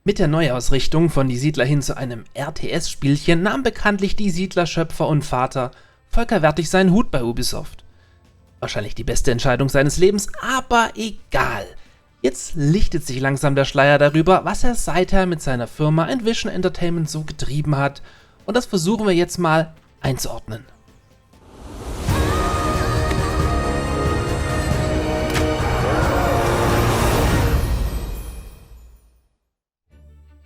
Mit der Neuausrichtung von Die Siedler hin zu einem RTS-Spielchen nahm bekanntlich Die Siedler-Schöpfer und Vater Volker Wertig seinen Hut bei Ubisoft. Wahrscheinlich die beste Entscheidung seines Lebens, aber egal. Jetzt lichtet sich langsam der Schleier darüber, was er seither mit seiner Firma Envision Entertainment so getrieben hat, und das versuchen wir jetzt mal einzuordnen.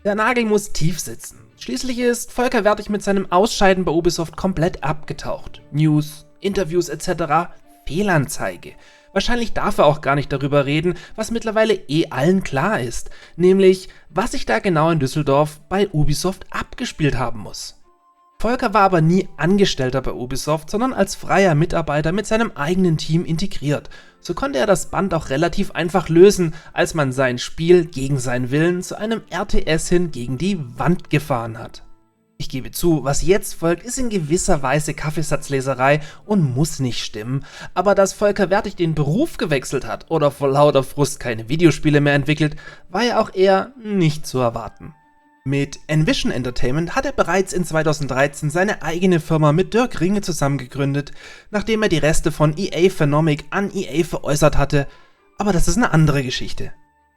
Der Nagel muss tief sitzen. Schließlich ist Volker Wertig mit seinem Ausscheiden bei Ubisoft komplett abgetaucht. News, Interviews etc. Fehlanzeige. Wahrscheinlich darf er auch gar nicht darüber reden, was mittlerweile allen klar ist, nämlich was sich da genau in Düsseldorf bei Ubisoft abgespielt haben muss. Volker war aber nie Angestellter bei Ubisoft, sondern als freier Mitarbeiter mit seinem eigenen Team integriert. So konnte er das Band auch relativ einfach lösen, als man sein Spiel gegen seinen Willen zu einem RTS hin gegen die Wand gefahren hat. Ich gebe zu, was jetzt folgt, ist in gewisser Weise Kaffeesatzleserei und muss nicht stimmen, aber dass Volker Wertig den Beruf gewechselt hat oder vor lauter Frust keine Videospiele mehr entwickelt, war ja auch eher nicht zu erwarten. Mit Envision Entertainment hat er bereits in 2013 seine eigene Firma mit Dirk Ringe zusammengegründet, nachdem er die Reste von EA Phenomic an EA veräußert hatte, aber das ist eine andere Geschichte.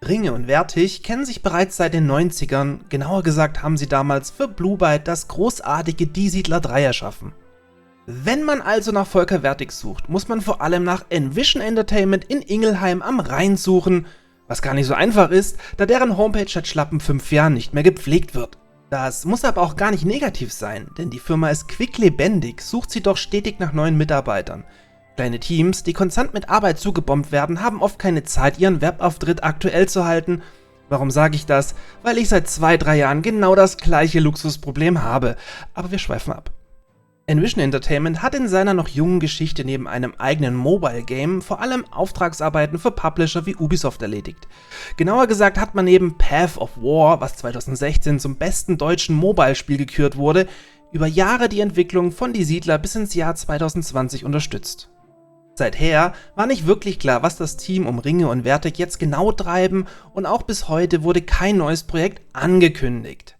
Ringe und Wertig kennen sich bereits seit den 90ern, genauer gesagt haben sie damals für Blue Byte das großartige Die Siedler 3 erschaffen. Wenn man also nach Volker Wertig sucht, muss man vor allem nach Envision Entertainment in Ingelheim am Rhein suchen, was gar nicht so einfach ist, da deren Homepage seit schlappen 5 Jahren nicht mehr gepflegt wird. Das muss aber auch gar nicht negativ sein, denn die Firma ist quicklebendig, sucht sie doch stetig nach neuen Mitarbeitern. Kleine Teams, die konstant mit Arbeit zugebombt werden, haben oft keine Zeit, ihren Webauftritt aktuell zu halten. Warum sage ich das? Weil ich seit 2-3 Jahren genau das gleiche Luxusproblem habe. Aber wir schweifen ab. Envision Entertainment hat in seiner noch jungen Geschichte neben einem eigenen Mobile-Game vor allem Auftragsarbeiten für Publisher wie Ubisoft erledigt. Genauer gesagt hat man neben Path of War, was 2016 zum besten deutschen Mobile-Spiel gekürt wurde, über Jahre die Entwicklung von Die Siedler bis ins Jahr 2020 unterstützt. Seither war nicht wirklich klar, was das Team um Ringe und Wertig jetzt genau treiben, und auch bis heute wurde kein neues Projekt angekündigt.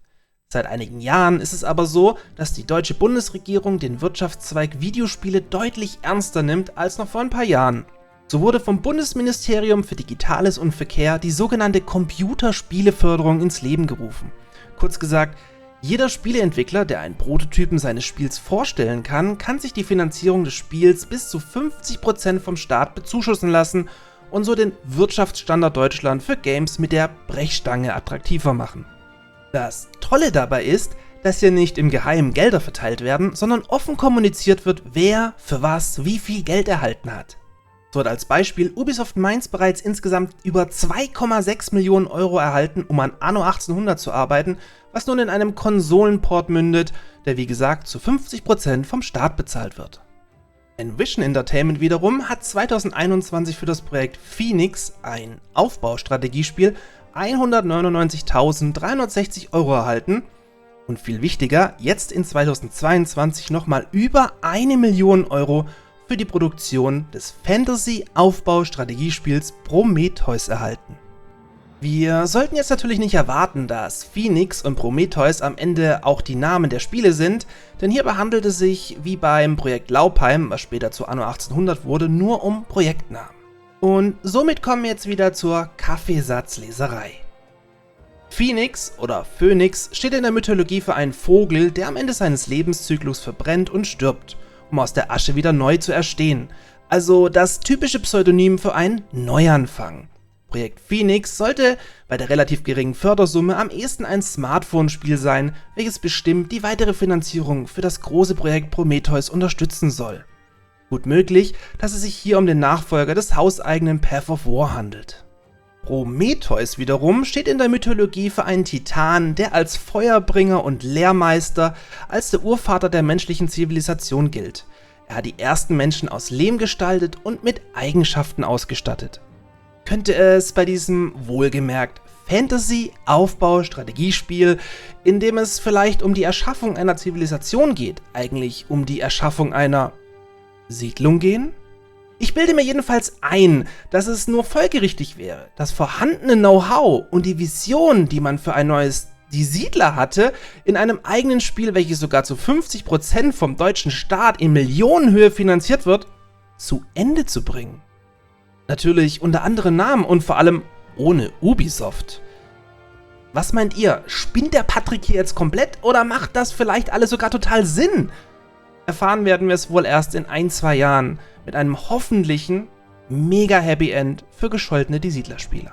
Seit einigen Jahren ist es aber so, dass die deutsche Bundesregierung den Wirtschaftszweig Videospiele deutlich ernster nimmt als noch vor ein paar Jahren. So wurde vom Bundesministerium für Digitales und Verkehr die sogenannte Computerspieleförderung ins Leben gerufen. Kurz gesagt, jeder Spieleentwickler, der einen Prototypen seines Spiels vorstellen kann, kann sich die Finanzierung des Spiels bis zu 50% vom Staat bezuschussen lassen und so den Wirtschaftsstandard Deutschland für Games mit der Brechstange attraktiver machen. Das Tolle dabei ist, dass hier nicht im Geheimen Gelder verteilt werden, sondern offen kommuniziert wird, wer für was wie viel Geld erhalten hat. So hat als Beispiel Ubisoft Mainz bereits insgesamt über 2,6 Millionen Euro erhalten, um an Anno 1800 zu arbeiten, was nun in einem Konsolenport mündet, der wie gesagt zu 50% vom Staat bezahlt wird. Envision Entertainment wiederum hat 2021 für das Projekt Phoenix, ein Aufbaustrategiespiel, 199.360 Euro erhalten und viel wichtiger, jetzt in 2022 nochmal über 1 Million Euro für die Produktion des Fantasy-Aufbau-Strategiespiels Prometheus erhalten. Wir sollten jetzt natürlich nicht erwarten, dass Phoenix und Prometheus am Ende auch die Namen der Spiele sind, denn hierbei handelt es sich, wie beim Projekt Laupheim, was später zu Anno 1800 wurde, nur um Projektnamen. Und somit kommen wir jetzt wieder zur Kaffeesatzleserei. Phoenix oder Phönix steht in der Mythologie für einen Vogel, der am Ende seines Lebenszyklus verbrennt und stirbt, um aus der Asche wieder neu zu erstehen. Also das typische Pseudonym für einen Neuanfang. Projekt Phoenix sollte bei der relativ geringen Fördersumme am ehesten ein Smartphone-Spiel sein, welches bestimmt die weitere Finanzierung für das große Projekt Prometheus unterstützen soll. Gut möglich, dass es sich hier um den Nachfolger des hauseigenen Path of War handelt. Prometheus wiederum steht in der Mythologie für einen Titan, der als Feuerbringer und Lehrmeister als der Urvater der menschlichen Zivilisation gilt. Er hat die ersten Menschen aus Lehm gestaltet und mit Eigenschaften ausgestattet. Könnte es bei diesem wohlgemerkt Fantasy-Aufbau-Strategiespiel, in dem es vielleicht um die Erschaffung einer Zivilisation geht, eigentlich um die Erschaffung einer Siedlung gehen? Ich bilde mir jedenfalls ein, dass es nur folgerichtig wäre, das vorhandene Know-how und die Vision, die man für ein neues Die Siedler hatte, in einem eigenen Spiel, welches sogar zu 50% vom deutschen Staat in Millionenhöhe finanziert wird, zu Ende zu bringen. Natürlich unter anderen Namen und vor allem ohne Ubisoft. Was meint ihr? Spinnt der Patrick hier jetzt komplett oder macht das vielleicht alles sogar total Sinn? Erfahren werden wir es wohl erst in 1-2 Jahren mit einem hoffentlichen mega Happy End für gescholtene Die Siedler-Spieler.